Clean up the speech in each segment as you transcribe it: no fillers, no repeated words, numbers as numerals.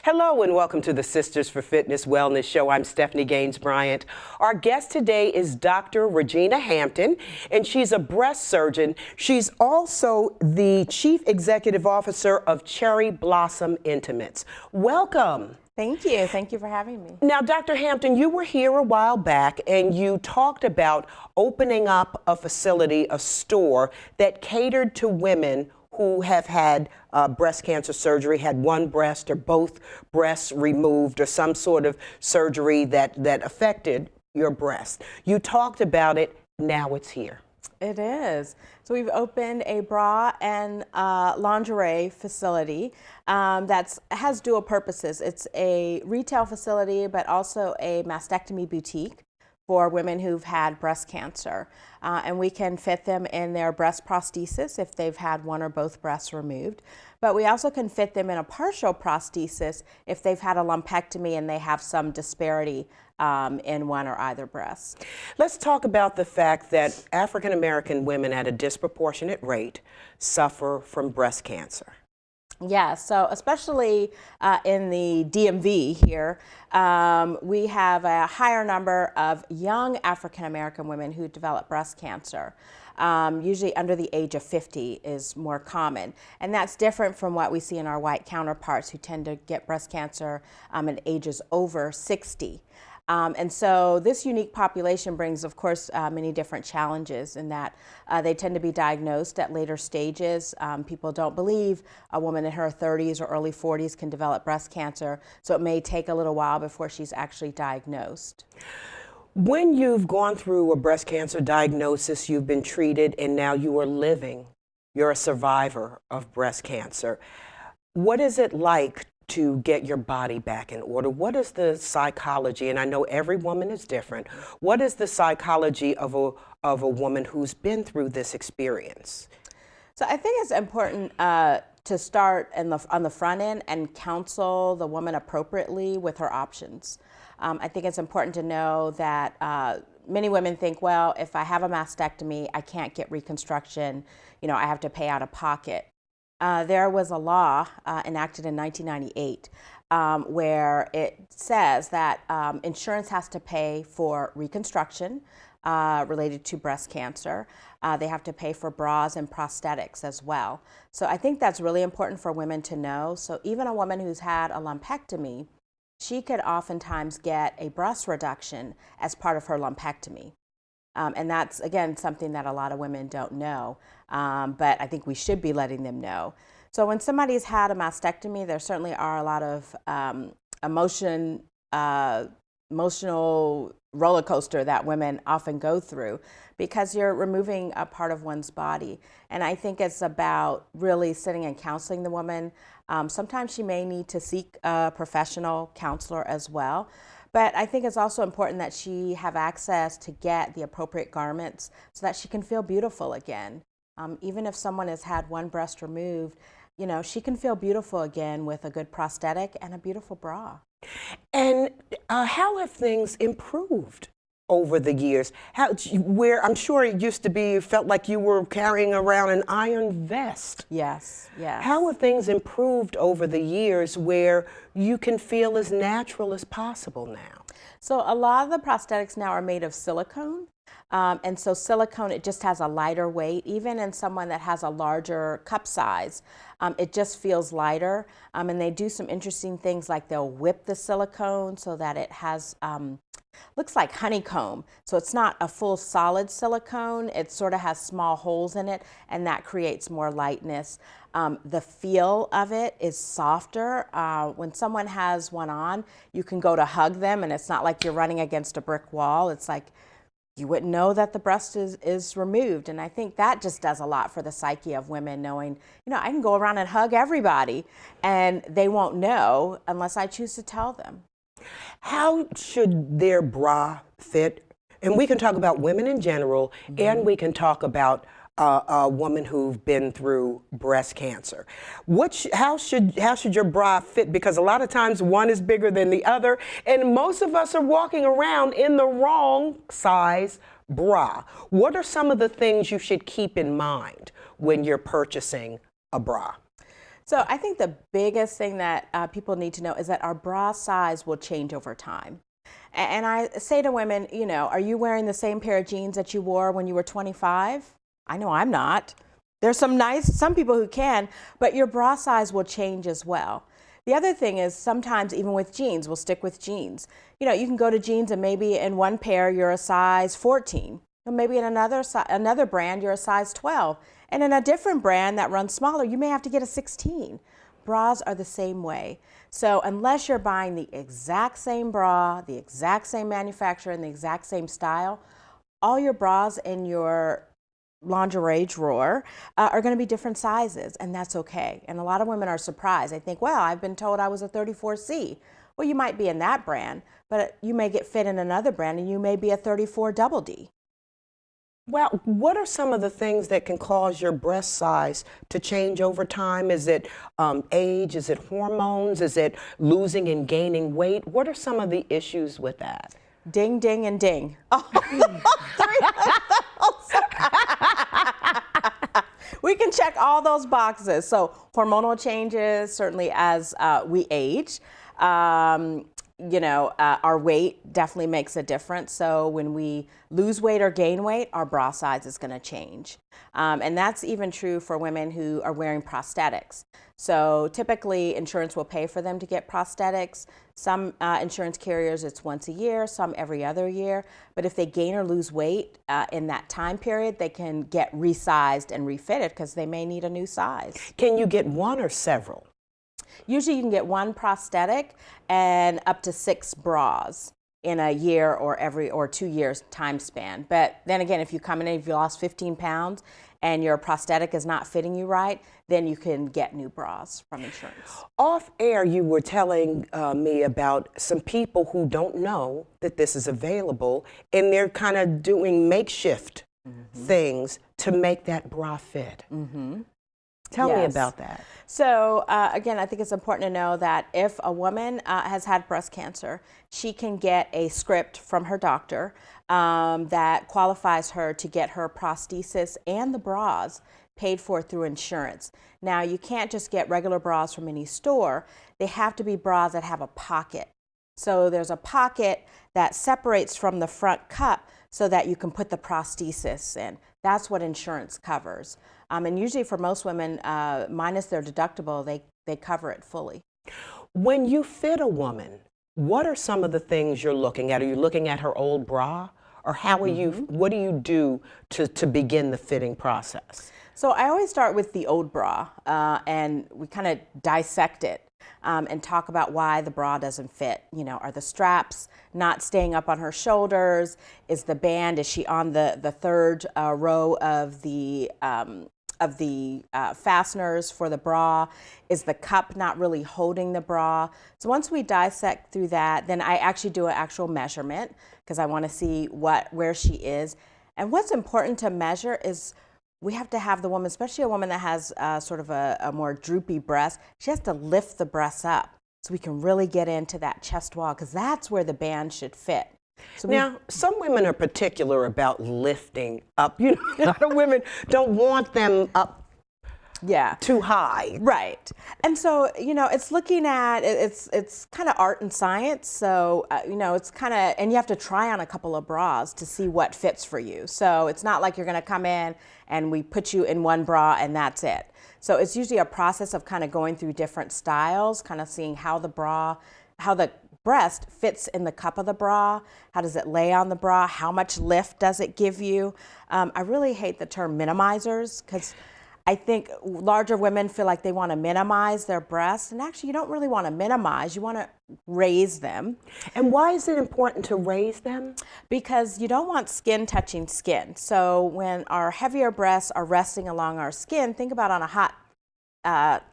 Hello and welcome to the Sisters for Fitness Wellness Show. I'm Stephanie Gaines-Bryant. Our guest today is Dr. Regina Hampton, and she's a breast surgeon. She's also the Chief Executive Officer of Cherry Blossom Intimates. Welcome. Thank you. Thank you for having me. Now, Dr. Hampton, you were here a while back and you talked about opening up a facility, a store that catered to women who have had breast cancer surgery, had one breast or both breasts removed, or some sort of surgery that affected your breast. You talked about it, now it's here. It is. So we've opened a bra and lingerie facility that has dual purposes. It's a retail facility, but also a mastectomy boutique for women who've had breast cancer. And we can fit them in their breast prosthesis if they've had one or both breasts removed. But we also can fit them in a partial prosthesis if they've had a lumpectomy and they have some disparity in one or either breast. Let's talk about the fact that African American women at a disproportionate rate suffer from breast cancer. Yes, so especially in the DMV here, we have a higher number of young African American women who develop breast cancer. Usually under the age of 50 is more common. And that's different from what we see in our white counterparts who tend to get breast cancer at ages over 60. And so this unique population brings, of course, many different challenges in that they tend to be diagnosed at later stages. People don't believe a woman in her 30s or early 40s can develop breast cancer, so it may take a little while before she's actually diagnosed. When you've gone through a breast cancer diagnosis, you've been treated, and now you are living, you're a survivor of breast cancer. What is it like to get your body back in order? What is the psychology, and I know every woman is different, what is the psychology of a woman who's been through this experience? So I think it's important to start on the front end and counsel the woman appropriately with her options. I think it's important to know that many women think, well, if I have a mastectomy, I can't get reconstruction, I have to pay out of pocket. There was a law enacted in 1998 where it says that insurance has to pay for reconstruction related to breast cancer. They have to pay for bras and prosthetics as well. So I think that's really important for women to know. So even a woman who's had a lumpectomy, she could oftentimes get a breast reduction as part of her lumpectomy. And that's, again, something that a lot of women don't know, but I think we should be letting them know. So when somebody's had a mastectomy, there certainly are a lot of emotional roller coaster that women often go through because you're removing a part of one's body. And I think it's about really sitting and counseling the woman. Sometimes she may need to seek a professional counselor as well. But I think it's also important that she have access to get the appropriate garments so that she can feel beautiful again. Even if someone has had one breast removed, she can feel beautiful again with a good prosthetic and a beautiful bra. And how have things improved over the years? Where I'm sure it used to be, you felt like you were carrying around an iron vest. Yes, yes. How have things improved over the years where you can feel as natural as possible now? So a lot of the prosthetics now are made of silicone. And so silicone, it just has a lighter weight. Even in someone that has a larger cup size, it just feels lighter. And they do some interesting things like they'll whip the silicone so that it has, looks like honeycomb. So it's not a full solid silicone. It sort of has small holes in it, and that creates more lightness. The feel of it is softer. When someone has one on, you can go to hug them, and it's not like you're running against a brick wall. It's like you wouldn't know that the breast is removed. And I think that just does a lot for the psyche of women, knowing, I can go around and hug everybody, and they won't know unless I choose to tell them. How should their bra fit? And we can talk about women in general, and we can talk about a woman who've been through breast cancer. How should your bra fit? Because a lot of times one is bigger than the other, and most of us are walking around in the wrong size bra. What are some of the things you should keep in mind when you're purchasing a bra? So I think the biggest thing that people need to know is that our bra size will change over time. And I say to women, you know, are you wearing the same pair of jeans that you wore when you were 25? I know I'm not. There's some people who can, but your bra size will change as well. The other thing is sometimes even with jeans, we'll stick with jeans. You know, you can go to jeans and maybe in one pair you're a size 14. And maybe in another brand you're a size 12. And in a different brand that runs smaller, you may have to get a 16. Bras are the same way. So unless you're buying the exact same bra, the exact same manufacturer, and the exact same style, all your bras in your lingerie drawer are going to be different sizes, and that's okay. And a lot of women are surprised. They think, well, I've been told I was a 34C. Well, you might be in that brand, but you may get fit in another brand, and you may be a 34 double D. Well, what are some of the things that can cause your breast size to change over time? Is it age? Is it hormones? Is it losing and gaining weight? What are some of the issues with that? Ding, ding, and ding. Oh. We can check all those boxes. So hormonal changes, certainly as we age. You know, our weight definitely makes a difference. So when we lose weight or gain weight, our bra size is going to change. And that's even true for women who are wearing prosthetics. So typically insurance will pay for them to get prosthetics. Some insurance carriers, it's once a year, some every other year. But if they gain or lose weight in that time period, they can get resized and refitted because they may need a new size. Can you get one or several? Usually you can get one prosthetic and up to 6 bras in a year or 2 years time span. But then again, if you come in and if you lost 15 pounds and your prosthetic is not fitting you right, then you can get new bras from insurance. Off air, you were telling me about some people who don't know that this is available, and they're kind of doing makeshift things to make that bra fit. Tell me about that. So again, I think it's important to know that if a woman has had breast cancer, she can get a script from her doctor that qualifies her to get her prosthesis and the bras paid for through insurance. Now, you can't just get regular bras from any store. They have to be bras that have a pocket. So there's a pocket that separates from the front cup so that you can put the prosthesis in. That's what insurance covers. And usually for most women, minus their deductible, they cover it fully. When you fit a woman, what are some of the things you're looking at? Are you looking at her old bra? Or how are what do you do to begin the fitting process? So I always start with the old bra, and we kind of dissect it and talk about why the bra doesn't fit. You know, are the straps not staying up on her shoulders? Is the band, is she on the third row of the fasteners for the bra? Is the cup not really holding the bra? So once we dissect through that, then I actually do an actual measurement because I want to see where she is. And what's important to measure is we have to have the woman, especially a woman that has sort of a more droopy breast, she has to lift the breasts up so we can really get into that chest wall because that's where the band should fit. So now, some women are particular about lifting up. You know, a lot of women don't want them up too high. Right. And so, you know, it's looking at, it's kind of art and science. So, you know, it's kind of, and you have to try on a couple of bras to see what fits for you. So it's not like you're going to come in and we put you in one bra and that's it. So it's usually a process of kind of going through different styles, kind of seeing how the breast fits in the cup of the bra. How does it lay on the bra? How much lift does it give you? I really hate the term minimizers because I think larger women feel like they want to minimize their breasts, and actually you don't really want to minimize, you want to raise them. And why is it important to raise them? Because you don't want skin touching skin. So when our heavier breasts are resting along our skin, think about on a hot,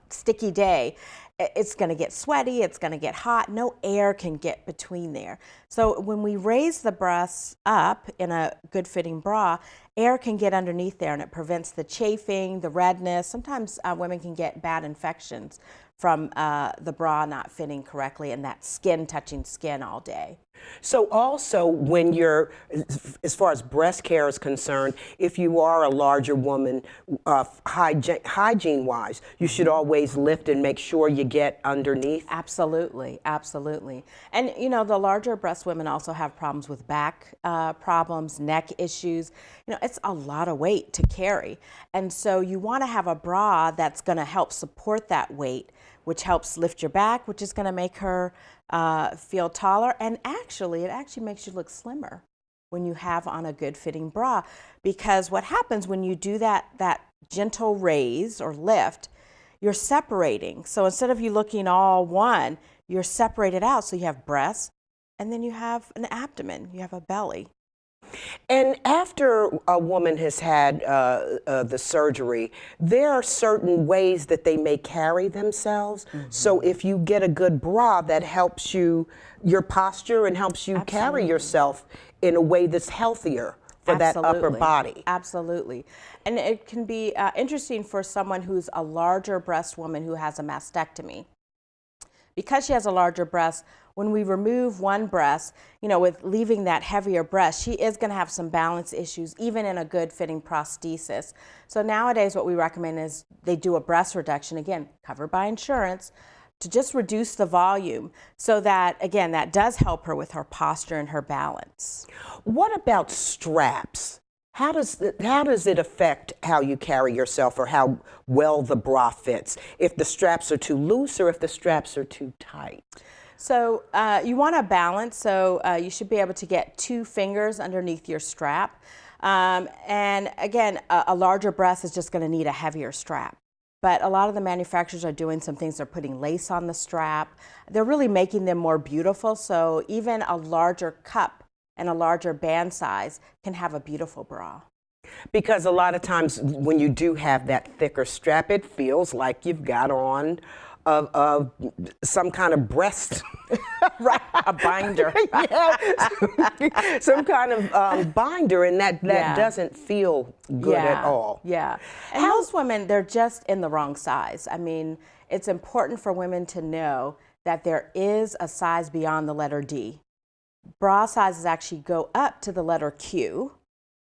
sticky day, it's going to get sweaty, it's going to get hot, no air can get between there. So when we raise the breasts up in a good fitting bra, air can get underneath there and it prevents the chafing, the redness. Sometimes women can get bad infections from the bra not fitting correctly and that skin touching skin all day. So also when you're, as far as breast care is concerned, if you are a larger woman, hygiene-wise, you should always lift and make sure you get underneath. Absolutely, absolutely. And you know, the larger breast women also have problems with back problems, neck issues. You know, it's a lot of weight to carry. And so you want to have a bra that's going to help support that weight, which helps lift your back, which is going to make her feel taller. And actually, it actually makes you look slimmer when you have on a good fitting bra. Because what happens when you do that gentle raise or lift, you're separating. So instead of you looking all one, you're separated out. So you have breasts, and then you have an abdomen, you have a belly. And after a woman has had the surgery, there are certain ways that they may carry themselves. So if you get a good bra, that helps your posture and helps you carry yourself in a way that's healthier for that upper body. Absolutely. And it can be interesting for someone who's a larger breast woman who has a mastectomy. Because she has a larger breast, when we remove one breast, you know, with leaving that heavier breast, she is going to have some balance issues, even in a good fitting prosthesis. So nowadays what we recommend is they do a breast reduction, again, covered by insurance, to just reduce the volume so that, again, that does help her with her posture and her balance. What about straps? How does it affect how you carry yourself or how well the bra fits? If the straps are too loose or if the straps are too tight? So you want a balance, so you should be able to get 2 fingers underneath your strap. And again, a larger breast is just going to need a heavier strap. But a lot of the manufacturers are doing some things. They're putting lace on the strap. They're really making them more beautiful. So even a larger cup and a larger band size can have a beautiful bra. Because a lot of times when you do have that thicker strap, it feels like you've got on some kind of breast. Right, a binder. Yeah. Some kind of binder, and that doesn't feel good at all. Yeah. And most women, they're just in the wrong size. I mean, it's important for women to know that there is a size beyond the letter D. Bra sizes actually go up to the letter Q,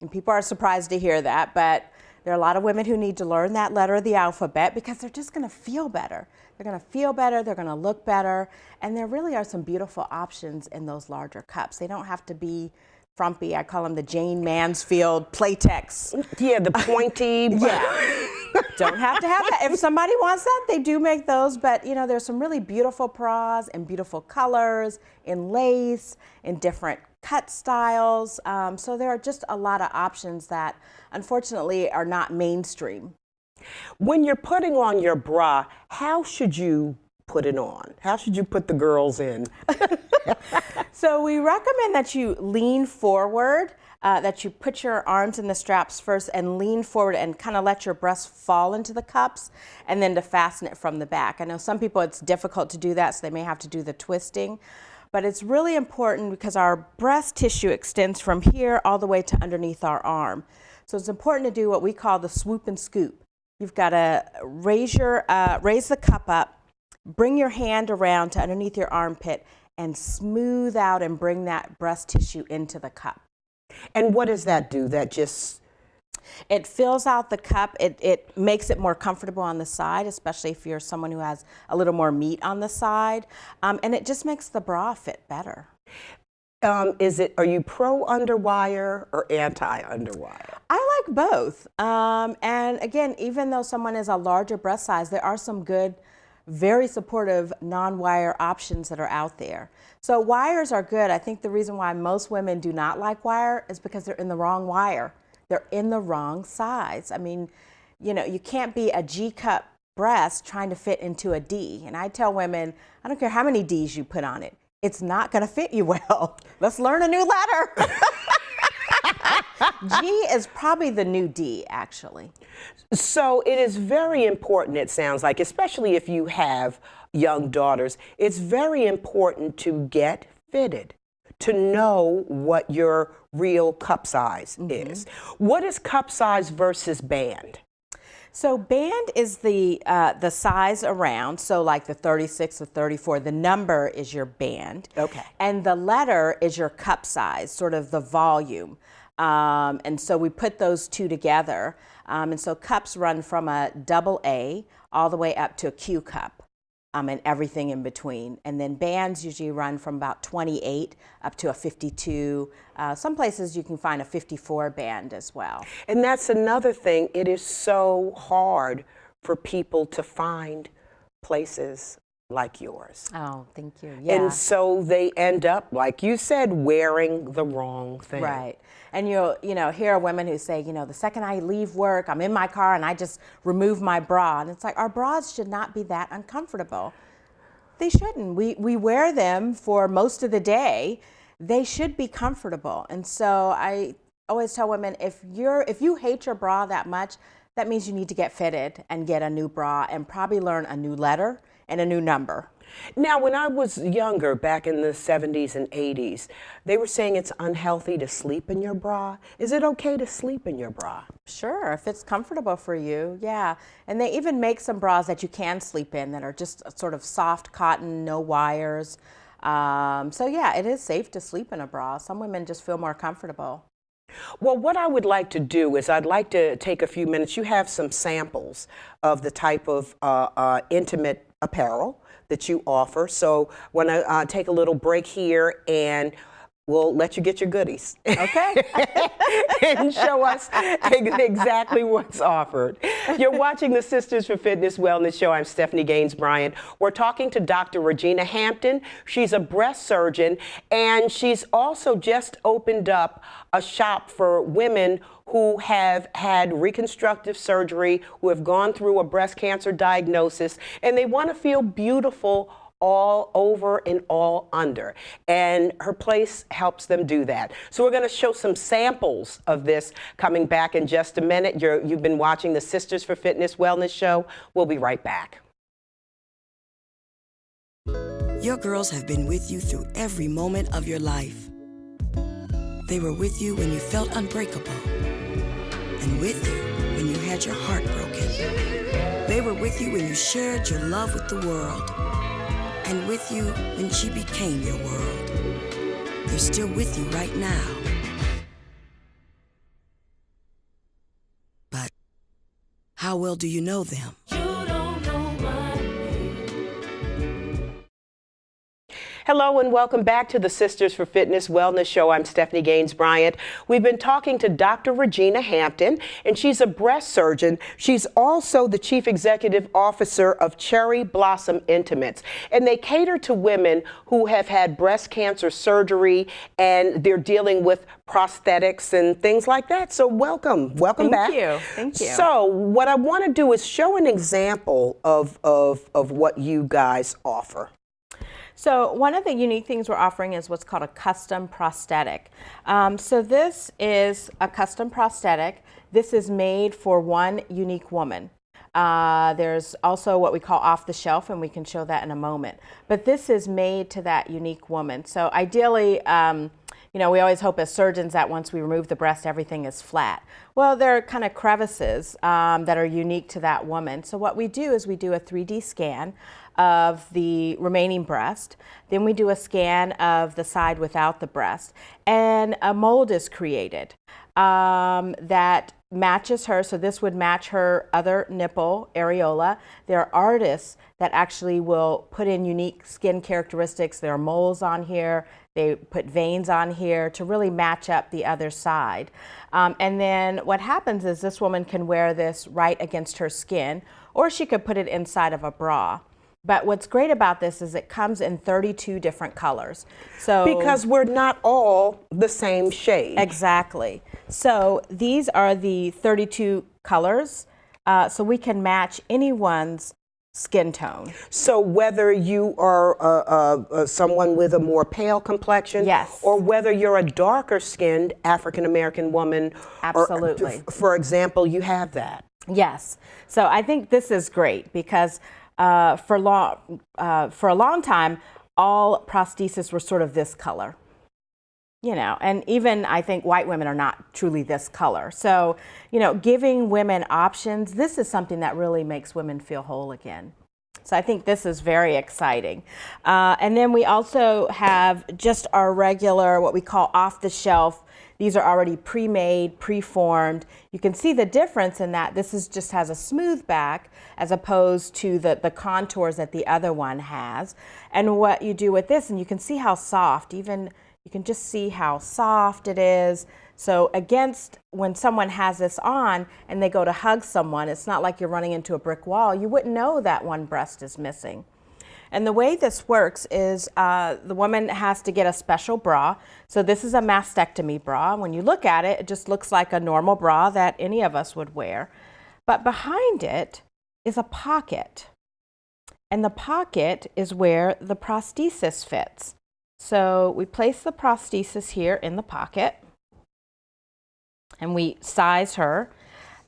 and people are surprised to hear that, but there are a lot of women who need to learn that letter of the alphabet because they're just going to feel better. They're going to feel better, they're going to look better, and there really are some beautiful options in those larger cups. They don't have to be frumpy. I call them the Jane Mansfield Playtex. Yeah, the pointy. Yeah. Don't have to have that. If somebody wants that, they do make those, but you know, there's some really beautiful bras in beautiful colors, in lace, in different cut styles. So there are just a lot of options that unfortunately are not mainstream. When you're putting on your bra, how should you put it on? How should you put the girls in? So we recommend that you lean forward, that you put your arms in the straps first and lean forward and kind of let your breasts fall into the cups and then to fasten it from the back. I know some people it's difficult to do that, so they may have to do the twisting. But it's really important because our breast tissue extends from here all the way to underneath our arm. So it's important to do what we call the swoop and scoop. You've got to raise the cup up, bring your hand around to underneath your armpit, and smooth out and bring that breast tissue into the cup. And what does that do? That just... It fills out the cup. It makes it more comfortable on the side, especially if you're someone who has a little more meat on the side. And it just makes the bra fit better. Are you pro underwire or anti underwire? I like both. And again, even though someone is a larger breast size, there are some good, very supportive non-wire options that are out there. So wires are good. I think the reason why most women do not like wire is because they're in the wrong wire. They're in the wrong size. I mean, you know, you can't be a G-cup breast trying to fit into a D. And I tell women, I don't care how many Ds you put on it, it's not going to fit you well. Let's learn a new letter. G is probably the new D, actually. So it is very important, it sounds like, especially if you have young daughters, it's very important to get fitted, to know what your real cup size is. What is cup size versus band? So band is the size around, so like the 36 or 34, the number is your band. Okay. And the letter is your cup size, sort of the volume. And so we put those two together. And so cups run from a double A all the way up to a Q cup. And everything in between. And then bands usually run from about 28 up to a 52. Some places you can find a 54 band as well. And that's another thing. It is so hard for people to find places like yours. Oh, thank you. Yeah. And so they end up, like you said, wearing the wrong thing. Right. And you'll, hear women who say, the second I leave work, I'm in my car and I just remove my bra. And it's like, our bras should not be that uncomfortable. They shouldn't. We wear them for most of the day. They should be comfortable. And so I always tell women, if you hate your bra that much, that means you need to get fitted and get a new bra and probably learn a new letter and a new number. Now, when I was younger, back in the 70s and 80s, they were saying it's unhealthy to sleep in your bra. Is it okay to sleep in your bra? Sure, if it's comfortable for you, yeah. And they even make some bras that you can sleep in that are just sort of soft cotton, no wires. So yeah, it is safe to sleep in a bra. Some women just feel more comfortable. Well, what I would like to do is I'd like to take a few minutes. You have some samples of the type of intimate apparel that you offer. So I want to take a little break here and we'll let you get your goodies. Okay. And show us exactly what's offered. You're watching the Sisters for Fitness Wellness Show. I'm Stephanie Gaines-Bryant. We're talking to Dr. Regina Hampton. She's a breast surgeon, and she's also just opened up a shop for women who have had reconstructive surgery, who have gone through a breast cancer diagnosis, and they want to feel beautiful all over and all under. And her place helps them do that. So we're going to show some samples of this coming back in just a minute. You've been watching the Sisters for Fitness Wellness Show. We'll be right back. Your girls have been with you through every moment of your life. They were with you when you felt unbreakable, and with you when you had your heart broken. They were with you when you shared your love with the world, and with you when she became your world. They're still with you right now. But how well do you know them? Hello and welcome back to the Sisters for Fitness Wellness Show. I'm Stephanie Gaines-Bryant. We've been talking to Dr. Regina Hampton, and she's a breast surgeon. She's also the Chief Executive Officer of Cherry Blossom Intimates, and they cater to women who have had breast cancer surgery and they're dealing with prosthetics and things like that. So welcome back. Thank you. So what I want to do is show an example of what you guys offer. So one of the unique things we're offering is what's called a custom prosthetic. So this is a custom prosthetic. This is made for one unique woman. There's also what we call off the shelf, and we can show that in a moment. But this is made to that unique woman. So ideally, we always hope as surgeons that once we remove the breast, everything is flat. Well, there are kind of crevices that are unique to that woman. So what we do is we do a 3D scan of the remaining breast. Then we do a scan of the side without the breast. And a mold is created that matches her. So this would match her other nipple areola. There are artists that actually will put in unique skin characteristics. There are moles on here. They put veins on here to really match up the other side. And then what happens is this woman can wear this right against her skin, or she could put it inside of a bra. But what's great about this is it comes in 32 different colors. So because we're not all the same shade. Exactly. So these are the 32 colors, so we can match anyone's skin tone. So whether you are someone with a more pale complexion, yes, or whether you're a darker skinned African American woman, absolutely. For example, you have that. Yes. So I think this is great because for a long time, all prostheses were sort of this color. You know, and even I think white women are not truly this color. So, you know, giving women options, this is something that really makes women feel whole again. So I think this is very exciting. And then we also have just our regular, what we call off the shelf. These are already pre-made, pre-formed. You can see the difference in that this is just has a smooth back as opposed to the contours that the other one has. And what you do with this, and you can see how soft, even you can just see how soft it is. So against when someone has this on and they go to hug someone, it's not like you're running into a brick wall. You wouldn't know that one breast is missing. And the way this works is the woman has to get a special bra. So this is a mastectomy bra. When you look at it, it just looks like a normal bra that any of us would wear. But behind it is a pocket. And the pocket is where the prosthesis fits. So we place the prosthesis here in the pocket and we size her.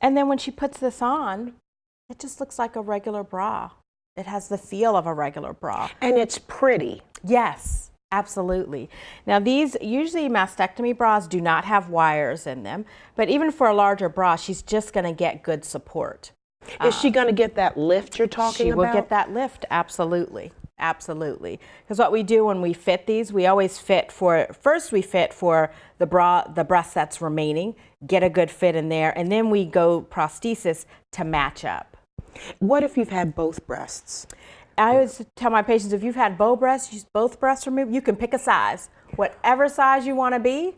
And then when she puts this on, it just looks like a regular bra. It has the feel of a regular bra. And it's pretty. Yes, absolutely. Now these, usually mastectomy bras do not have wires in them, but even for a larger bra, she's just gonna get good support. Is she gonna get that lift you're talking about? She will get that lift, absolutely. Absolutely. Because what we do when we fit these, we always fit for, first we fit for the breast that's remaining, get a good fit in there, and then we go prosthesis to match up. What if you've had both breasts? I always tell my patients, if you've had both breasts removed, you can pick a size. Whatever size you want to be,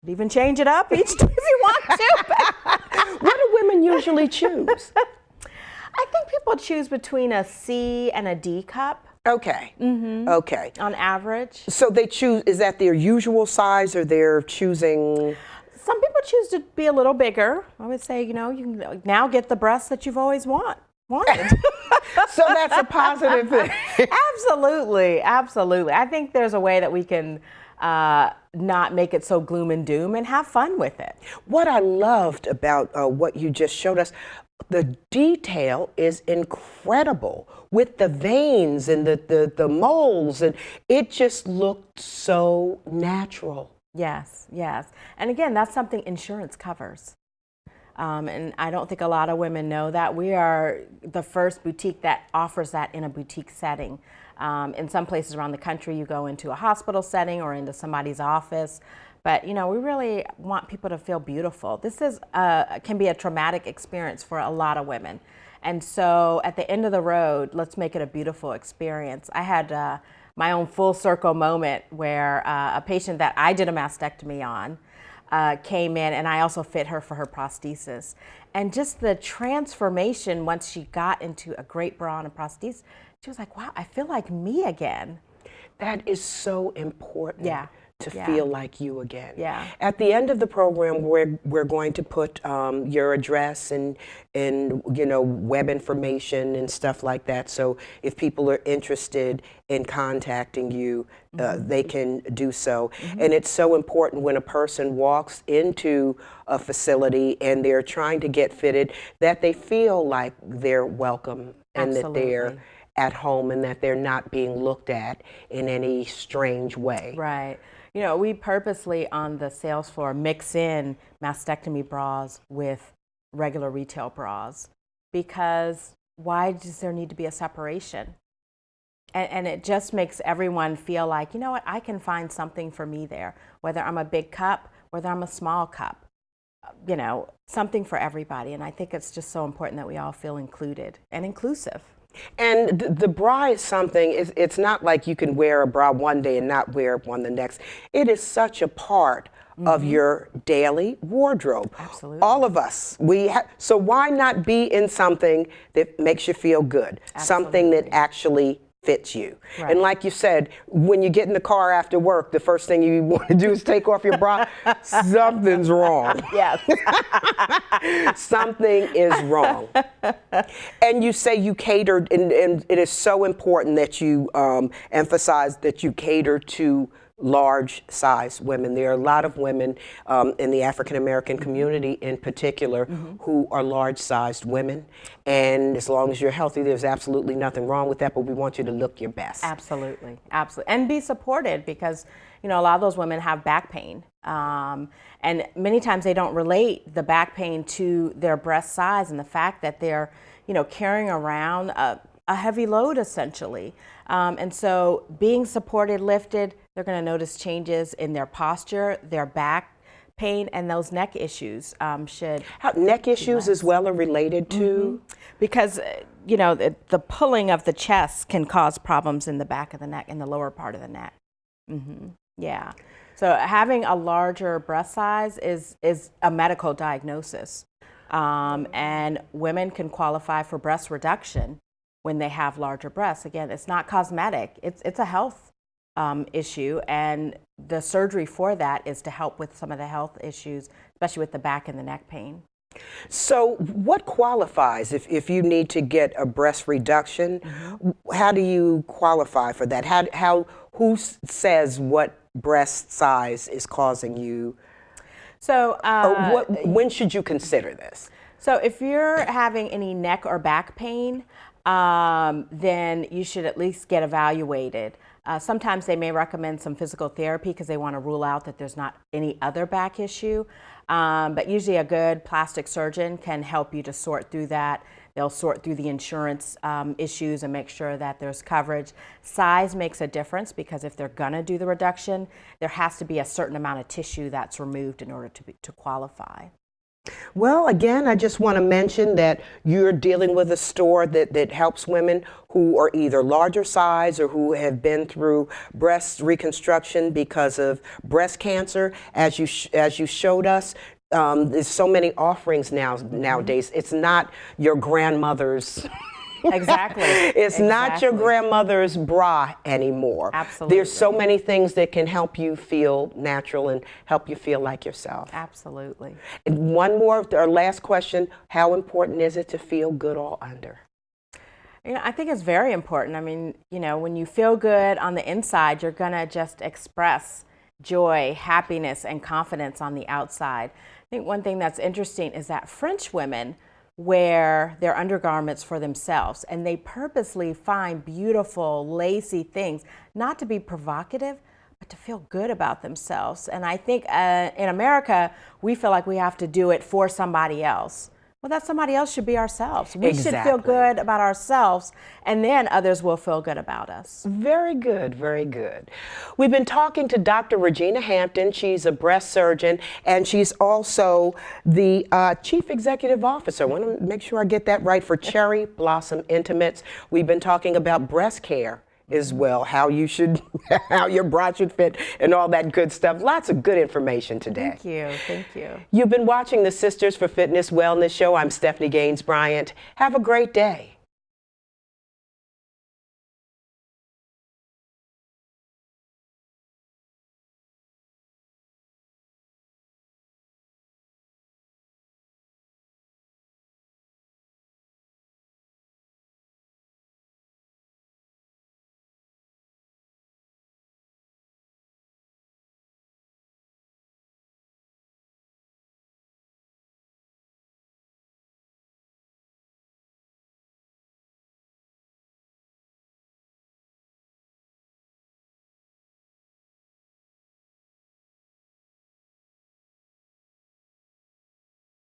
even change it up each time if you want to. What do women usually choose? I think people choose between a C and a D cup. Okay. Mm-hmm. Okay. On average. So they choose, is that their usual size or they're choosing? Some people choose to be a little bigger. I would say, you know, you can now get the breasts that you've always wanted. So that's a positive thing. Absolutely, absolutely. I think there's a way that we can not make it so gloom and doom and have fun with it. What I loved about what you just showed us, the detail is incredible with the veins and the moles, and it just looked so natural. Yes, yes. And again, that's something insurance covers. And I don't think a lot of women know that. We are the first boutique that offers that in a boutique setting. In some places around the country, you go into a hospital setting or into somebody's office. But, you know, we really want people to feel beautiful. This is can be a traumatic experience for a lot of women. And so at the end of the road, let's make it a beautiful experience. I had my own full circle moment where a patient that I did a mastectomy on came in, and I also fit her for her prosthesis. And just the transformation once she got into a great bra and a prosthesis, she was like, wow, I feel like me again. That is so important. Yeah. To feel like you again. Yeah. At the end of the program, we're going to put your address and you know, web information and stuff like that. So if people are interested in contacting you, they can do so. And it's so important when a person walks into a facility and they're trying to get fitted that they feel like they're welcome and that they're at home and that they're not being looked at in any strange way. Right. You know, we purposely on the sales floor mix in mastectomy bras with regular retail bras, because why does there need to be a separation? And it just makes everyone feel like, you know what, I can find something for me there, whether I'm a big cup, whether I'm a small cup, you know, something for everybody. And I think it's just so important that we all feel included and inclusive. And the bra is something, it's not like you can wear a bra one day and not wear one the next. It is such a part of your daily wardrobe. Absolutely. All of us, so why not be in something that makes you feel good? Something that actually fits you. Right. And like you said, when you get in the car after work, the first thing you want to do is take off your bra. Something's wrong. Yes. Something is wrong. And you say you catered, and it is so important that you emphasize that you cater to large-sized women. There are a lot of women in the African-American community in particular who are large-sized women. And as long as you're healthy, there's absolutely nothing wrong with that, but we want you to look your best. Absolutely, absolutely. And be supported because, you know, a lot of those women have back pain. And many times they don't relate the back pain to their breast size and the fact that they're, you know, carrying around a heavy load essentially. And so being supported, lifted, they're going to notice changes in their posture, their back pain, and those neck issues Neck issues as well are related to? Because, you know, the pulling of the chest can cause problems in the back of the neck, in the lower part of the neck. Yeah. So having a larger breast size is a medical diagnosis. And women can qualify for breast reduction when they have larger breasts. Again, it's not cosmetic, it's a health issue, and the surgery for that is to help with some of the health issues, especially with the back and the neck pain. So what qualifies if you need to get a breast reduction? How do you qualify for that? Who says what breast size is causing you? So when should you consider this? So if you're having any neck or back pain, then you should at least get evaluated. Sometimes they may recommend some physical therapy because they want to rule out that there's not any other back issue. But usually a good plastic surgeon can help you to sort through that. They'll sort through the insurance issues and make sure that there's coverage. Size makes a difference because if they're gonna do the reduction, there has to be a certain amount of tissue that's removed in order to qualify. Well, again, I just want to mention that you're dealing with a store that helps women who are either larger size or who have been through breast reconstruction because of breast cancer. As you showed us, there's so many offerings nowadays. It's not your grandmother's. Exactly. It's not your grandmother's bra anymore. Absolutely. There's so many things that can help you feel natural and help you feel like yourself. Absolutely. And one more, our last question, how important is it to feel good all under? You know, I think it's very important. I mean, you know, when you feel good on the inside, you're gonna just express joy, happiness, and confidence on the outside. I think one thing that's interesting is that French women wear their undergarments for themselves, and they purposely find beautiful, lacy things, not to be provocative, but to feel good about themselves. And I think in America, we feel like we have to do it for somebody else. Well, that somebody else should be ourselves. We should feel good about ourselves, and then others will feel good about us. Very good, very good. We've been talking to Dr. Regina Hampton. She's a breast surgeon, and she's also the Chief Executive Officer. I want to make sure I get that right for Cherry Blossom Intimates. We've been talking about breast care as well, how your bra should fit and all that good stuff. Lots of good information today. Thank you, thank you. You've been watching the Sisters for Fitness Wellness Show. I'm Stephanie Gaines-Bryant. Have a great day.